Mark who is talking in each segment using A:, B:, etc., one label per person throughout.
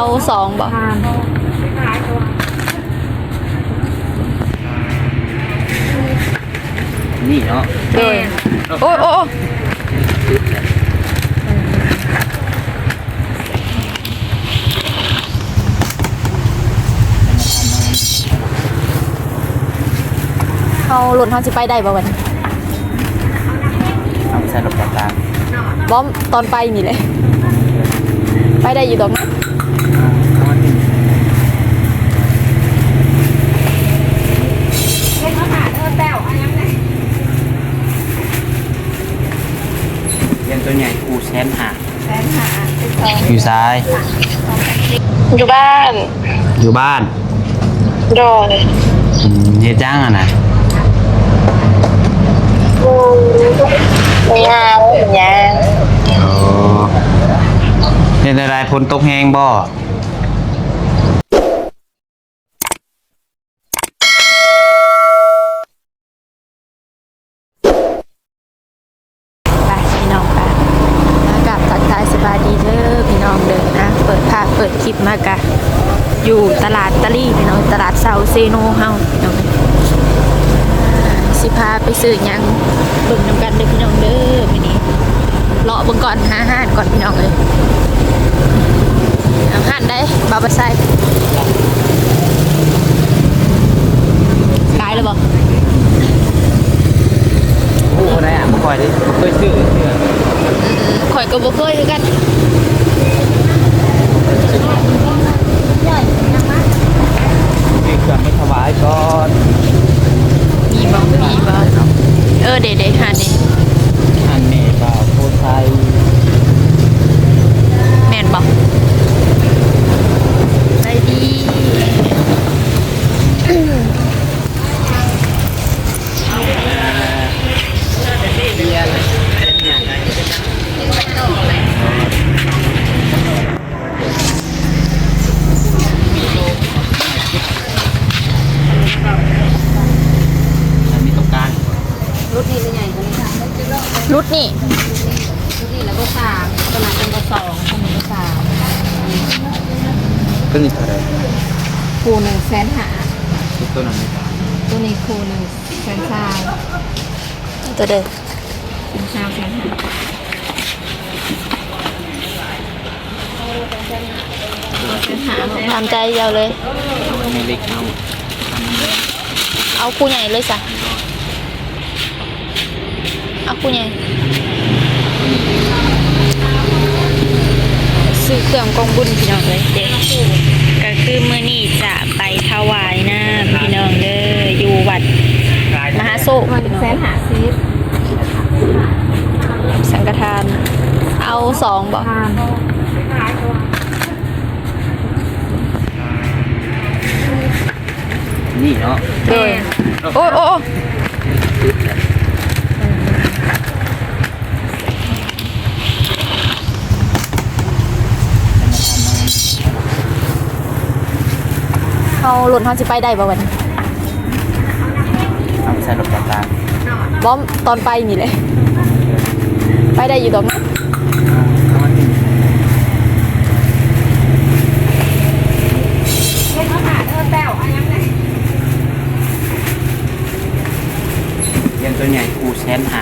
A: 2บ่
B: นี่เนาะ
A: เลยโอ้รถเขาสิไปได้ป่ะวัน
B: เอาใส่รถกระบะ
A: บอมตอนไปนี่เลยไปได้อยู่ตรงนั้น
B: เรียนตัวใหญ่กูแสนหาอยู่ซ้าย
C: อยู่บ้าน
B: อยู่บ้าน
C: โดน
B: เฮ็ดจ้างอ่ะนะ
C: งานยัง
B: โอ้เฮ็ดอะไรฝนตกแห้งบ่
A: ไปพี่น้องค่ะกับทักทายสบายดีเด้อพี่น้องเด้อนะเปิดภาพเปิดคลิปมากะอยู่ตลาดตะลี่พี่น้องตลาดเซาเซโนเฮาพี่น้องสิพาไปซื้อหยังเบิ่งนำกันเด้อพี่น้องเด้อมื้อนี้เลาะเบิ่งก่อนหาอาหารก่อนพี่น้องเอ้ยอาหารได้บ่าวบ่ใส่ขายแล้วบ่
B: โอ้ได้อ่ะบ่ค่อยได้เคยซื้อ
A: ข่อยก็บ่เคยคือกัน
B: มีเครื่องไม่ถวายก่อน
A: มีบ่เด็ดหาเด็ด
B: อันนี้บ่าวโพไทย
A: แม่นบ่ได้ดีรุดนี่
D: แล้วก็3ขนาดเป็นก็2คนก็3
B: ตัวนี้เท่าไหร่
D: คู1แสนหา
B: ตัวนั้นนี่
D: ตัวนี้คู1แสน3
A: ตัวเด้อ
D: 3แสนหา
A: ตามใจยาวเลย
B: มีเล็ก
A: เอาคู่ใหญ่เลยจ้ะเอาคู่ใหญ่ซื้อเครื่องกองบุญพี่น้องเลยเด็กก็คือมื้อนี้จะไปถวายน้ำพี่น้องเด้ออยู่วัดมหาโศก
D: 1แสนหาซิป
A: สังฆทานเอา2บ่
B: นี่เนาะ
A: เลยโอ้รถเขาสิไปได้ป่ะวัน
B: เอาใส่รถกระบะ
A: บอมตอนไปนี่เลยไปได้อยู่ตรงนั้น
B: เรียนตัวใหญ่กูแสนหา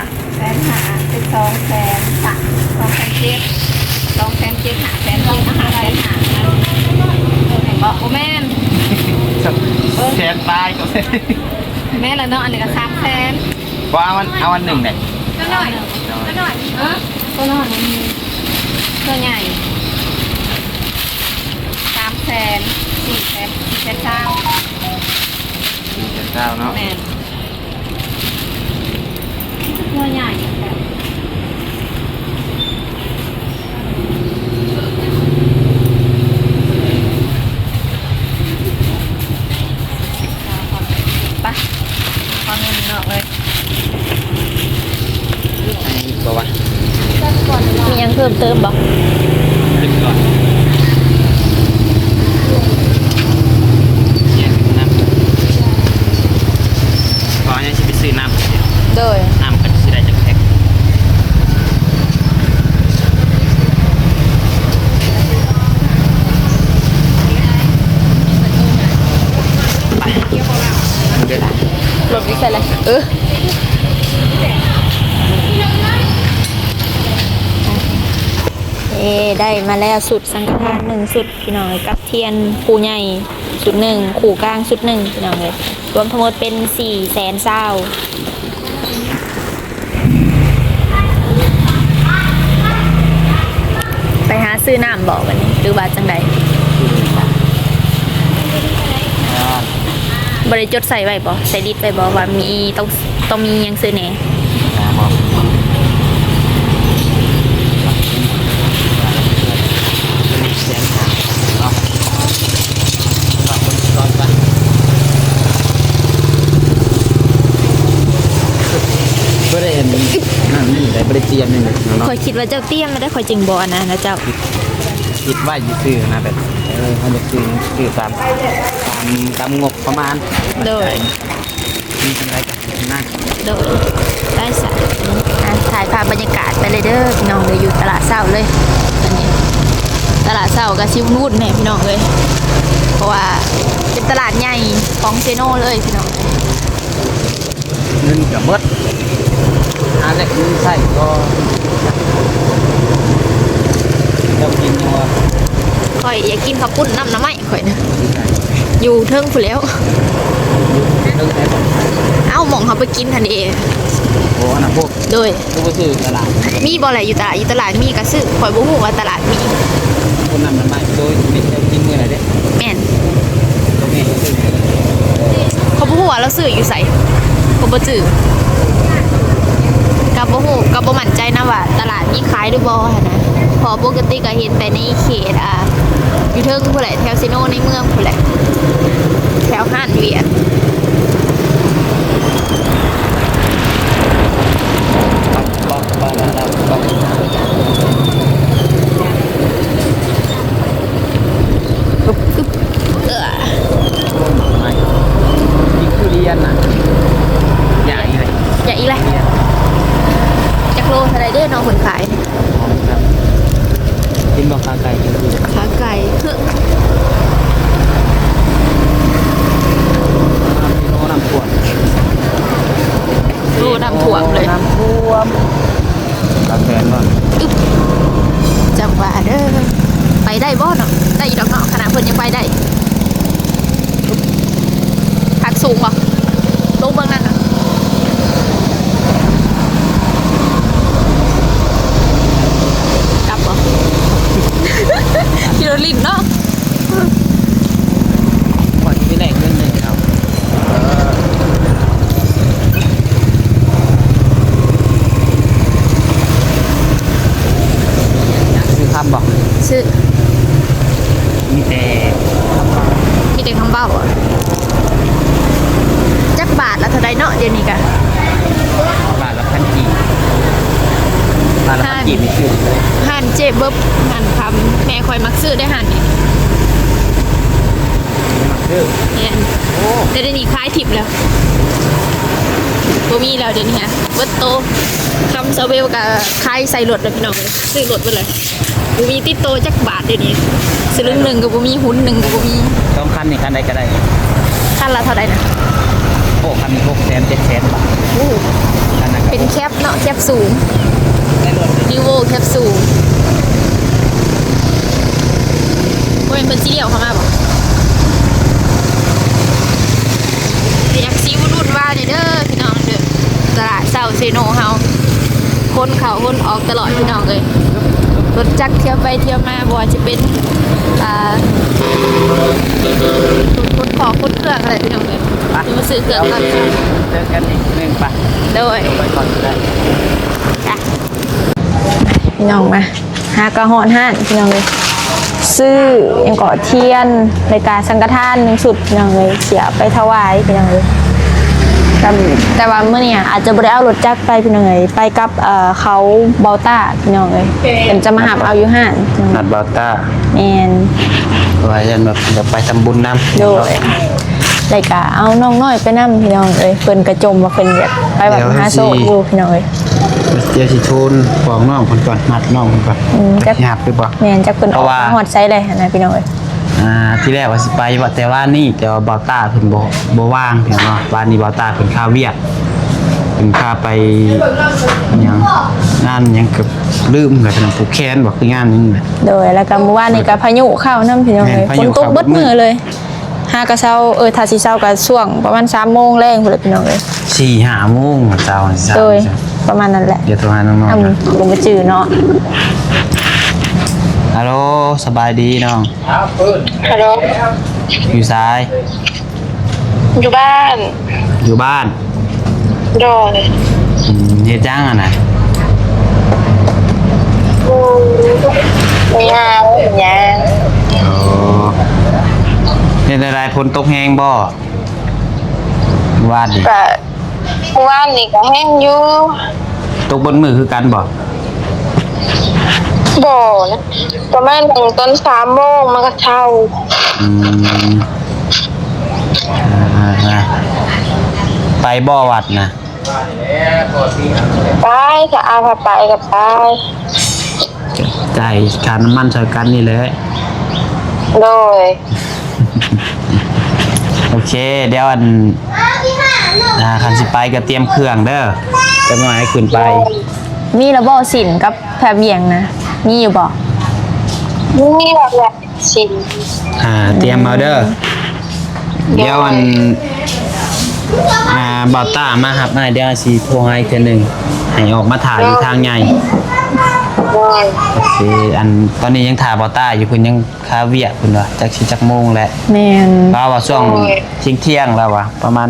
D: เป็น2แสน3 2แสน7 2แสน7 5แสน5เห็นบ่โอ้แม่น
B: แสนตายก็
D: แม่ละเนาะอันนี้ก็3แสน
B: ว่าเอาอันหนึ่งเนี่ย
D: ตัวน้อยตัวน้อยตัวใหญ่3แสน4แสน4แสน9
B: เจ้าเนาะ
D: แม่นตัวใหญ่ไปขอเงินนอกเลย
B: บอกว่า
A: มียังเพิ่มเติมบ่
B: ขึ้นก่อนเนี่ยน้ำขอยังจะไปซื้อน้ำ
A: โดย
B: น้ำก็จะได้จากแพ็ค
A: เ ได้มาแล้วสุดสังฆทาน1สุดพี่น้องกับเทียนคู่ใหญ่สุด1คู่กลางสุด1พี่น้องเลยรวมทั้งหมดเป็น400,000ไปหาซื้อน้ำบอกวันนี้หรือว่าจังใดบริจดใส่ไว้บ่ใส่ลิสต์ไว้บ่ว่ามีต้องมียังซื้อแหน่
B: ก็ได้เห็นนั่นนี่ได้บริเตรียมนี่เนาะ
A: คอยคิดว่าเจ้าเตี้ยมไม่ได้คอยจึงบ่อันนะนะเจ้า
B: คิดว่าอยู่ซื้อนะแบบเขาจะซื้อตามงบประมาณ
A: โดย
B: มีกำไรกับนั่น
A: โดยได้สักถ่ายภาพบรรยากาศไปเลยเด้อพี่น้องเลยอยู่ตลาดเศร้าเลยตอนนี้ตลาดเศร้ากับชิวนุ่นแม่พี่น้องเลยเพราะว่าเป็นตลาดใหญ่ของเซโน่เลยพี่น้อง
B: เงินกับเบิดอะไรเงินใส่ก็ต้องกินนัว
A: ข่อยอยากกินข้าวปุ้นน้ำไม้ข่อยนะอยู่เทิงผู้แล้ว
B: เรื่องไหนบ้าง
A: เอ้าหม่องเขาไปกินทันเอง
B: โอ้นะพวก
A: โดย
B: พวกซื้อตลาด
A: มีบ่อะไรอยู่ตลาดมีกระซื้อข่อยบ่ฮู้ว่าตลาดมี
B: คนนำมันมาโดยไม่ได้กินเมื่อไหร่เด้
A: แม่น
B: ตัวแม่ซื้อ
A: เขาบ่ฮู้ว่าเราซื้ออยู่ไสเขาบ่จื้อกับบ่ฮู้กับบ่มั่นใจนะว่าตลาดมีขายหรือบ่หันนะเพอปกติก็เห็นแต่ในเขตอยู่เทิงผู้ใดแถวซิโนในเมืองผู้ใดแถวห้านเวียด
B: บ้านเราบ้านนี่คือเรียนน่ะใหญ่เลย
A: อย่าอีกเลยจักโลเท่าไรเด้น้องคนขายเนี่ย
B: กินบอกขาไก่กิน
A: ขาไก่เฮ้อ
B: น้ำท่วม
A: โลน้ำท่วมเลย
B: น้ำท่วมกาแฟบ้าง
A: อึ๊บจังหวะเด้อไปได้บ่เนาะได้อีดอกเนาะขนาดเพิ่นยังไปได้หักสูงบ่ลงเบื้องนั้นน่ะกลับบ่ กิโลลิมเนาะ
B: ก่อนที่แรกเงินหนึ่งครับซื้อคำบอก
A: ซื้อ
B: มีแต่
A: มีแต่คำเบ้าอ่ะจักบาทละเท่าใดเนาะเดี๋ยวนี้กะ
B: บาทละพันกีบาทละพันกีนี่คือ
A: หั่นเจ็บเบิบหั่นคำแม่คอยมักซื้อได้หั่นนี่
B: คือ
A: เนี่ย
B: โอ้
A: แต่เดี๋ยวนี้คล้ายทิปแล้วบ่มีแล้วเดี๋ยวนี้ฮะเบิดโตคำเซเวลกับคล้ายใส่รถเลยพี่น้องเลยซื้อรถไปเลยบ่มีติดโตจักบาทเดี๋ยวนี้สลึงหนึ่งกับบ่มีหุ้นหนึ่งกับบ่มี
B: ต้องคันนี่คันใดก็ได้
A: คันละเท่าไหร่นะ
B: โอ้คัน600,000 700,000 บาท
A: โอ้
B: คันนั้นก็
A: เป็นแคปเนาะแคปสูง
B: ได้รถ
A: รีโวแคปสูงบ่เป็นเพิ่นสิเลี้ยวเข้ามาบ่อยากซีวุ่นๆว่าเด้อพี่น้องเด้อตลาดเซาเซโนเฮาคนเข้าคนออกตลอดพี่น้องเอ้ยรถจักรเที่ยวไปเที่ยวมาบ่ว่าจะเป็นคนขอคนเครื่องอะไรพี่น้องเอ้ยมาซื้อเครื่องก่อน
B: เจอกันอีกหนึ่งปะ
A: โดย
B: ไปก่อนก็ได้
A: จ้ะพี่น้องมาหากระหอนห้านพี่น้องเลยซื้อยังเกาะเทียนรายการสังฆทาน1สุดพี่น้องเลยเสียไปถวายพี่น้องเลยแต่ว่าเมื่อเนี่ยอาจจะบ่ได้เอารถจักรไปพี่น้องเลยไปกับเขาเบาต้าพี่น้องเลยเป็นจะมาหาเอาอยู่ห้านพี่น้อง
B: นัดบาต้า
A: แมน
B: ว่าจะแบบเดี๋ยวไปทำบุญน้ำ
A: โดยรายการเอาน้องน้อยไปนั่พี่น้องเลยเพิ่นกระจมว่าเพิ่นอยากไปวัดมหาโศกอยู่พี่น้องเลย
B: เดี๋ยวสิทูลบอกน้องคนก่อนนัดน้องคนก่อน
A: จัก
B: หยาบหรือเปล่า
A: แมนจักเพิ่นออกมาฮอดไซเลยนะพี่น้องเลย
B: ที่แรกว่าสิไปว่าแต่ว่านี่แต่ว่าบาต้าเพิ่นบ่ว่างเห็นบ่บ้านนี้บาต้าเพิ่นข้าวเวียด เป็นพาไปหยังงานหยังกับลืมกับเป็นผูกแขนบอกคืองานนี้แหละ
A: โดยแล้วก็เมื่อวานนี่ก็พายุเข้าน้ำพี่น้องเลย
B: พา
A: ฝ
B: ยุ
A: นตก
B: เข้า
A: เบิดมือเลย5กะเช้าถ้าสิเช้าก็ช่วงประมาณ3 โมงแรงพุ่นแหละพี่น้องเลย
B: 4-5 โมงเช้า
A: โดยประมาณนั้นแหละ
B: เดี๋ยวโทรหาน้องๆนะ
A: ลงไปจื้อเนาะ
B: ฮัลโหลสบายดีน้อง
C: ฮัลโหล
B: อยู่ซ้าย
C: อยู่บ้าน
B: อยู่บ้าน
C: โดย
B: เฮ็ดจังอ่ะนะ
C: ไม่หาเป็นยัง
B: โอ้เฮ็ดอะไรฝนตกแฮงบ่วาดดิ
C: ก็ว่านนี่ก็แห้งอยู่
B: ตกบนมือคือกันบ่
C: บ่นะประมาณถึงต้น3 โมงมันก็เช่า
B: อืมไปบ่วัดนะ
C: ไปจะเอาผ้าไปกับไป
B: จ่ายค่าน้ำมันใช้กันนี่แหละ
C: โดย
B: โอเคเดี๋ยวคันสิไปก็เตรียมเครื่องเด้อจะมาให้ขึ้นไป
A: มีระบบสินกับแพรเบียงนะมีอยู่บ่
C: นี่แบบชิน
B: เตรียมเอาเด้อเดี๋ยวบอตต้ามาครับเดี๋ยวสิโทรให้เทื่อหนึงให้ออกมาถ่ายอยู่ทางใหญ่
C: โดย
B: โอเคตอนนี้ยังถ่ายบอต้าอยู่เพิ่นยังคาเวียเพิ่นว่าจักสิจักโมงแหละ
A: แม่น
B: เพราะว่าช่วงเที่ยงแล้วว่ะประมาณ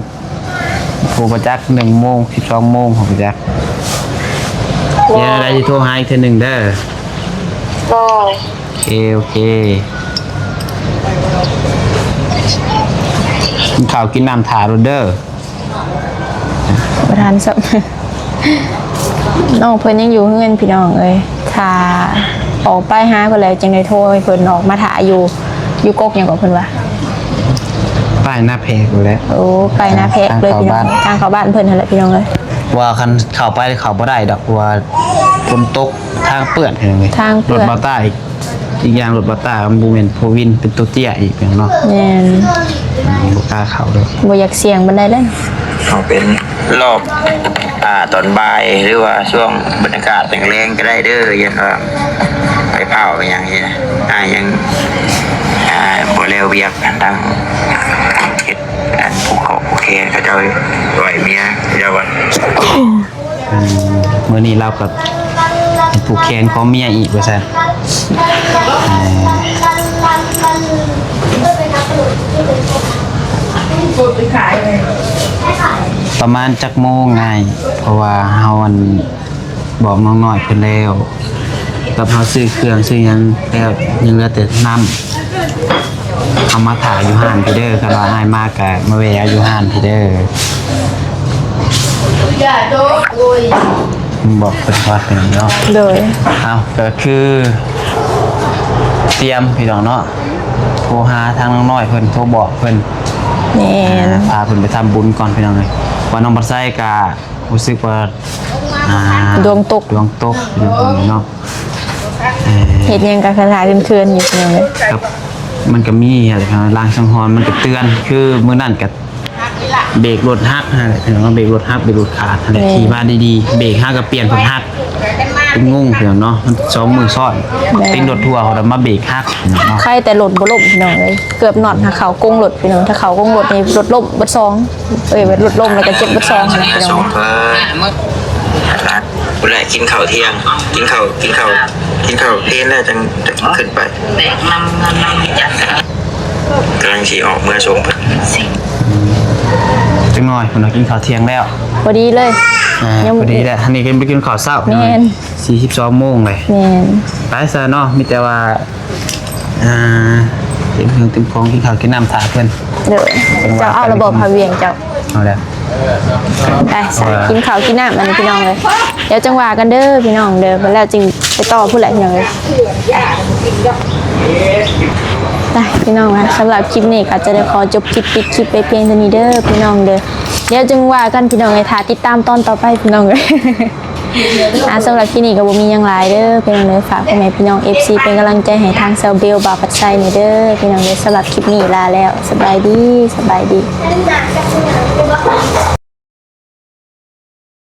B: ผู้ประจักษ์1 โมง 12 โมงของประจักษ์เดี๋ยวอะไรสิโทรหาอีกเทื่อหนึงเด้อ
C: โดย
B: โอเคกินข้าวกินน้ำถ่ายรถเด้อ
A: ประธานสับ น้องเพิ่นยังอยู่เฮือนพี่น้องเอ้ยถ้าออกไปหาเพิ่นแล้วจังได้โทรให้เพิ่นออกมาถ่ายอยู่กกหยังก็เพิ่นว่า
B: ป้ายหน้าเพจอยู่แล้ว
A: โอ้ไกลนาแพะเลยพี่น้องทางเข้าบ้านเพิ่นนั่นแหละพี่น้องเอ้ย
B: ว่าคันเข้าไปเข้าบ่ได้ดอกว่าฝนตกทางเปื้อนเห็นไหม
A: ทางเปื้อน
B: รถบาต้าอีกอย่างรถบาต้ามันบ่แม่นโพวินเป็นตัวเตี้ยอีกอย่างเนาะ
A: แม่น
B: บ่กล้าเข้าเด้อ
A: บ่อยากเสี่ยงบันไดเลย
E: เขาเป็นรอบตอนบ่ายหรือว่าช่วงบรรยากาศแรงๆก็ได้เด้อยันว่าไปเผาอย่างนี้นะยังบ่แล้วเวียกดังเฮ็ดภูเขาโอเคเขาเจ้าปล่อยเมียเจ้าว่า
B: มื้อนี้เราก็ผูกแขนของเมียอีกว่าซั่นประมาณจักโมงไงเพราะว่าเฮาบอกน้องน้อยเพิ่นแล้วกับเฮาซื้อเครื่องซื้อหยังแล้วยังเหลือแต่น้ำเอามาถ่ายอยู่ห้านพี่เด้อคันว่าอ้ายมากก็มาแวะอยู่ห้านพี่เด้อบอกเพิ่นว่าเป็นเนาะ
A: โดย
B: เอาก็คือเตรียมพี่น้องเนาะโทรหาทางน้องน้อยเพิ่นโทรบอกเพิ่น
A: แม่น
B: พาเพิ่นไปทำบุญก่อนพี่น้องเลยว่าน้องบัดไส้ก็รู้สึกว่า
A: ดวงตก
B: พี่น้องเนาะ
A: เฮ็ดหยังก็คาถาเคืนๆอยู่พี่น้องเอ้ย
B: ครับมันก็มีอะไรครับลางสังหรณ์มันก็เตือนคือมื้อนั้นก็เบรกรถฮักฮะพี่น้องเบรกรถฮักเบรกรถขาดอะไรขี่มาดีๆเบรกฮักก็เปลี่ยนเพิ่นฮักเป็นงงพี่น้องเนาะมัน2 มือซ้อนติดรถทัวร์เขามาเบรกฮักพี่น้องเนาะ
A: ใครแต่รถบ่ล่มพี่น้องเอ้ยเกือบน็อตหาเขากงรถพี่น้องถ้าเขากงรถนี่รถล่มเบิดซองรถล่มแล้วก็เจ็บเบิดซองนะพี่น้
E: ส่
A: อง ง
E: เพิ่นร้านผู้ใดกินข้าวเที่ยงกินข้าวเพลนแล้วจังขึ้นไปแบกนำจัดกำลังสิออกเมื่อส่งเพิ่น
B: จังหน่อยผมกินข้าวเที่ยงแล้ว
A: พอดีเลย
B: พอดีแหละอันนี้ก็ไปกินข้าวเช้า
A: แม่น
B: 42 โมงเลย
A: แม่น
B: ไปซะเนาะมีแต่ว่าเต็มเครื่องเต็มของกินข้าวกินน้ำถ่าเพิ่น
A: เด้อเจ้าเอาระบบพาเวียงเจ้า
B: เอาแล้ว
A: ไปสายกินข้าวกินน้ำมันพี่น้องเลยเดี๋ยวจังหวะกันเด้อพี่น้องเด้อไปแล้วจึงไปต่อผู้หลายพี่น้องเลยไปพี่น้องนะสำหรับคลิปนี้ก็จะได้ขอจบคลิปปิดคลิปไปเพียงเท่านี้เด้อพี่น้องเด้อเดี๋ยวจึงว่ากันพี่น้องเลยถ้าติดตามตอนต่อไปพี่น้องเลย สำหรับคลิปนี้ก็บ่มีหยังหลายเด้อพี่น้องเลยฝากพ่อแม่พี่น้อง FC เป็นกำลังใจให้ทางเซลเบลบาปัดไซนี่เด้อพี่น้องเลยสำหรับคลิปนี้ลาแล้วสบายดี